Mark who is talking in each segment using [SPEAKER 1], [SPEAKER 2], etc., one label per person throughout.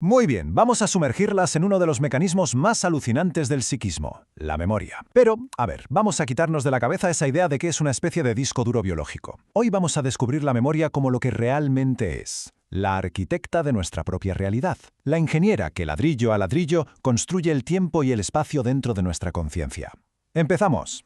[SPEAKER 1] Muy bien, vamos a sumergirlas en uno de los mecanismos más alucinantes del psiquismo, la memoria. Pero, a ver, vamos a quitarnos de la cabeza esa idea de que es una especie de disco duro biológico. Hoy vamos a descubrir la memoria como lo que realmente es. La arquitecta de nuestra propia realidad. La ingeniera que ladrillo a ladrillo construye el tiempo y el espacio dentro de nuestra conciencia. ¡Empezamos!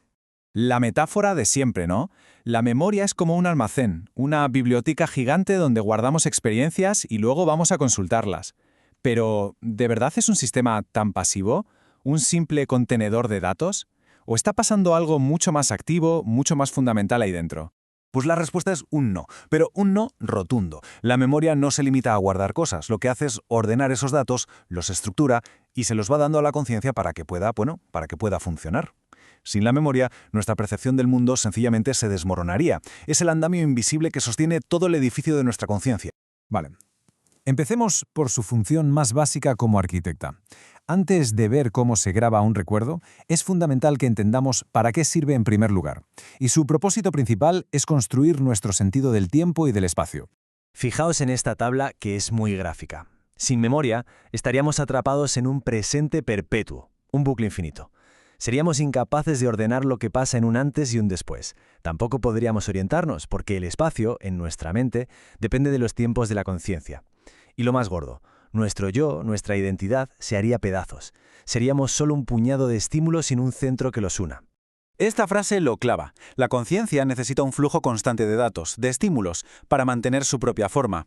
[SPEAKER 2] La metáfora de siempre, ¿no? La memoria es como un almacén, una biblioteca gigante donde guardamos experiencias y luego vamos a consultarlas. Pero, ¿de verdad es un sistema tan pasivo? ¿Un simple contenedor de datos? ¿O está pasando algo mucho más activo, mucho más fundamental ahí dentro?
[SPEAKER 3] Pues la respuesta es un no, pero un no rotundo. La memoria no se limita a guardar cosas, lo que hace es ordenar esos datos, los estructura y se los va dando a la conciencia para que pueda funcionar. Sin la memoria, nuestra percepción del mundo sencillamente se desmoronaría. Es el andamio invisible que sostiene todo el edificio de nuestra conciencia.
[SPEAKER 4] Vale. Empecemos por su función más básica como arquitecta. Antes de ver cómo se graba un recuerdo, es fundamental que entendamos para qué sirve en primer lugar. Y su propósito principal es construir nuestro sentido del tiempo y del espacio.
[SPEAKER 5] Fijaos en esta tabla que es muy gráfica. Sin memoria, estaríamos atrapados en un presente perpetuo, un bucle infinito. Seríamos incapaces de ordenar lo que pasa en un antes y un después. Tampoco podríamos orientarnos, porque el espacio, en nuestra mente, depende de los tiempos de la conciencia. Y lo más gordo, nuestro yo, nuestra identidad, se haría pedazos. Seríamos solo un puñado de estímulos sin un centro que los una.
[SPEAKER 3] Esta frase lo clava. La conciencia necesita un flujo constante de datos, de estímulos, para mantener su propia forma.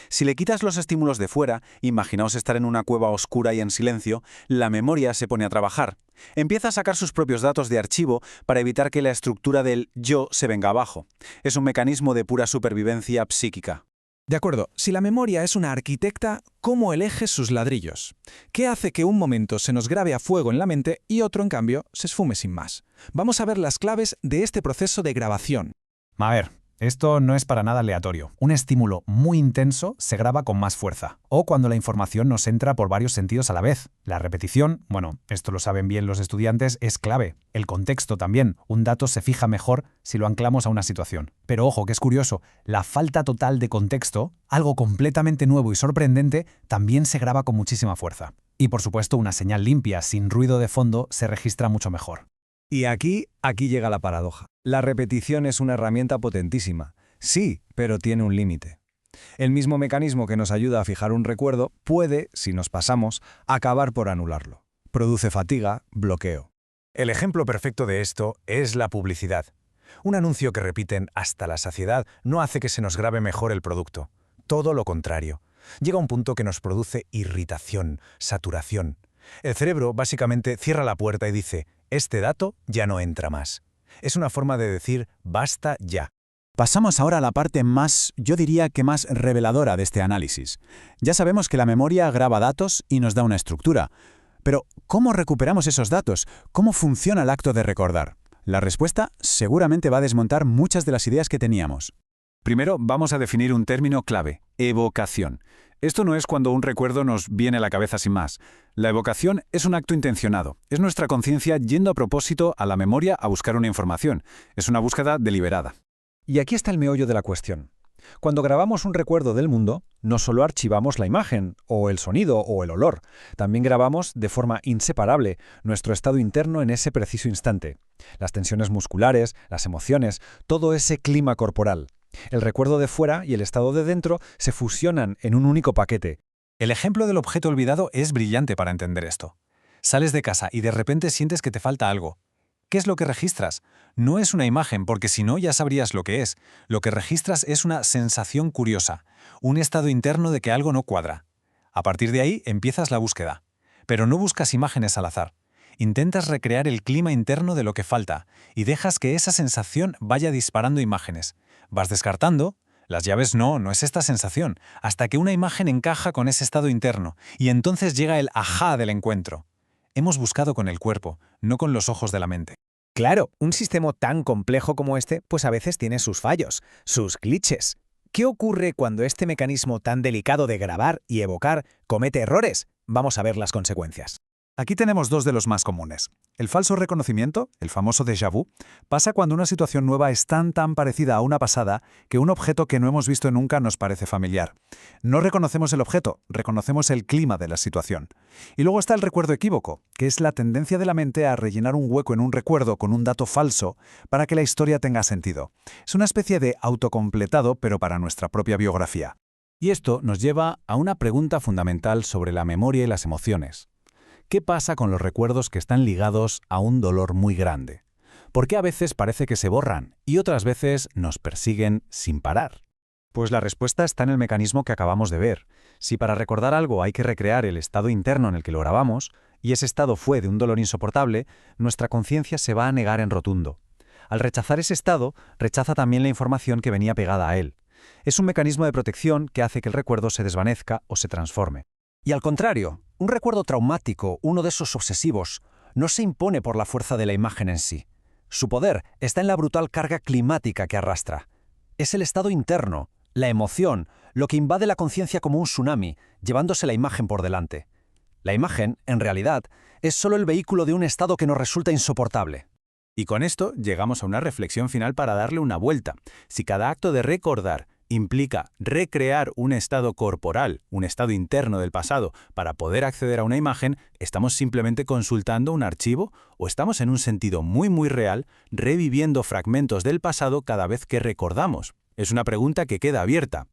[SPEAKER 3] Si le quitas los estímulos de fuera, imaginaos estar en una cueva oscura y en silencio, la memoria se pone a trabajar. Empieza a sacar sus propios datos de archivo para evitar que la estructura del yo se venga abajo. Es un mecanismo de pura supervivencia psíquica.
[SPEAKER 4] De acuerdo, si la memoria es una arquitecta, ¿cómo elige sus ladrillos? ¿Qué hace que un momento se nos grabe a fuego en la mente y otro, en cambio, se esfume sin más? Vamos a ver las claves de este proceso de grabación.
[SPEAKER 6] A ver, esto no es para nada aleatorio. Un estímulo muy intenso se graba con más fuerza, o cuando la información nos entra por varios sentidos a la vez. La repetición, bueno, esto lo saben bien los estudiantes, es clave. El contexto también. Un dato se fija mejor si lo anclamos a una situación. Pero ojo, que es curioso, la falta total de contexto, algo completamente nuevo y sorprendente, también se graba con muchísima fuerza. Y por supuesto, una señal limpia, sin ruido de fondo, se registra mucho mejor.
[SPEAKER 1] Y aquí llega la paradoja. La repetición es una herramienta potentísima. Sí, pero tiene un límite. El mismo mecanismo que nos ayuda a fijar un recuerdo puede, si nos pasamos, acabar por anularlo. Produce fatiga, bloqueo.
[SPEAKER 7] El ejemplo perfecto de esto es la publicidad. Un anuncio que repiten hasta la saciedad no hace que se nos grabe mejor el producto. Todo lo contrario. Llega un punto que nos produce irritación, saturación. El cerebro básicamente cierra la puerta y dice: este dato ya no entra más. Es una forma de decir basta ya.
[SPEAKER 2] Pasamos ahora a la parte yo diría que más reveladora de este análisis. Ya sabemos que la memoria graba datos y nos da una estructura. Pero, ¿cómo recuperamos esos datos? ¿Cómo funciona el acto de recordar? La respuesta seguramente va a desmontar muchas de las ideas que teníamos.
[SPEAKER 3] Primero, vamos a definir un término clave: evocación. Esto no es cuando un recuerdo nos viene a la cabeza sin más. La evocación es un acto intencionado. Es nuestra conciencia yendo a propósito a la memoria a buscar una información. Es una búsqueda deliberada.
[SPEAKER 1] Y aquí está el meollo de la cuestión. Cuando grabamos un recuerdo del mundo, no solo archivamos la imagen, o el sonido, o el olor. También grabamos de forma inseparable nuestro estado interno en ese preciso instante. Las tensiones musculares, las emociones, todo ese clima corporal. El recuerdo de fuera y el estado de dentro se fusionan en un único paquete.
[SPEAKER 6] El ejemplo del objeto olvidado es brillante para entender esto. Sales de casa y de repente sientes que te falta algo. ¿Qué es lo que registras? No es una imagen, porque si no ya sabrías lo que es. Lo que registras es una sensación curiosa, un estado interno de que algo no cuadra. A partir de ahí empiezas la búsqueda. Pero no buscas imágenes al azar. Intentas recrear el clima interno de lo que falta y dejas que esa sensación vaya disparando imágenes. Vas descartando, las llaves no es esta sensación, hasta que una imagen encaja con ese estado interno y entonces llega el ajá del encuentro. Hemos buscado con el cuerpo, no con los ojos de la mente.
[SPEAKER 8] Claro, un sistema tan complejo como este, pues a veces tiene sus fallos, sus glitches. ¿Qué ocurre cuando este mecanismo tan delicado de grabar y evocar comete errores? Vamos a ver las consecuencias.
[SPEAKER 6] Aquí tenemos dos de los más comunes. El falso reconocimiento, el famoso déjà vu, pasa cuando una situación nueva es tan parecida a una pasada que un objeto que no hemos visto nunca nos parece familiar. No reconocemos el objeto, reconocemos el clima de la situación. Y luego está el recuerdo equívoco, que es la tendencia de la mente a rellenar un hueco en un recuerdo con un dato falso para que la historia tenga sentido. Es una especie de autocompletado, pero para nuestra propia biografía. Y esto nos lleva a una pregunta fundamental sobre la memoria y las emociones. ¿Qué pasa con los recuerdos que están ligados a un dolor muy grande? ¿Por qué a veces parece que se borran y otras veces nos persiguen sin parar?
[SPEAKER 3] Pues la respuesta está en el mecanismo que acabamos de ver. Si para recordar algo hay que recrear el estado interno en el que lo grabamos, y ese estado fue de un dolor insoportable, nuestra conciencia se va a negar en rotundo. Al rechazar ese estado, rechaza también la información que venía pegada a él. Es un mecanismo de protección que hace que el recuerdo se desvanezca o se transforme.
[SPEAKER 9] Y al contrario, un recuerdo traumático, uno de esos obsesivos, no se impone por la fuerza de la imagen en sí. Su poder está en la brutal carga climática que arrastra. Es el estado interno, la emoción, lo que invade la conciencia como un tsunami, llevándose la imagen por delante. La imagen, en realidad, es solo el vehículo de un estado que nos resulta insoportable.
[SPEAKER 2] Y con esto llegamos a una reflexión final para darle una vuelta. Si cada acto de recordar implica recrear un estado corporal, un estado interno del pasado, para poder acceder a una imagen, ¿estamos simplemente consultando un archivo o estamos en un sentido muy real reviviendo fragmentos del pasado cada vez que recordamos? Es una pregunta que queda abierta.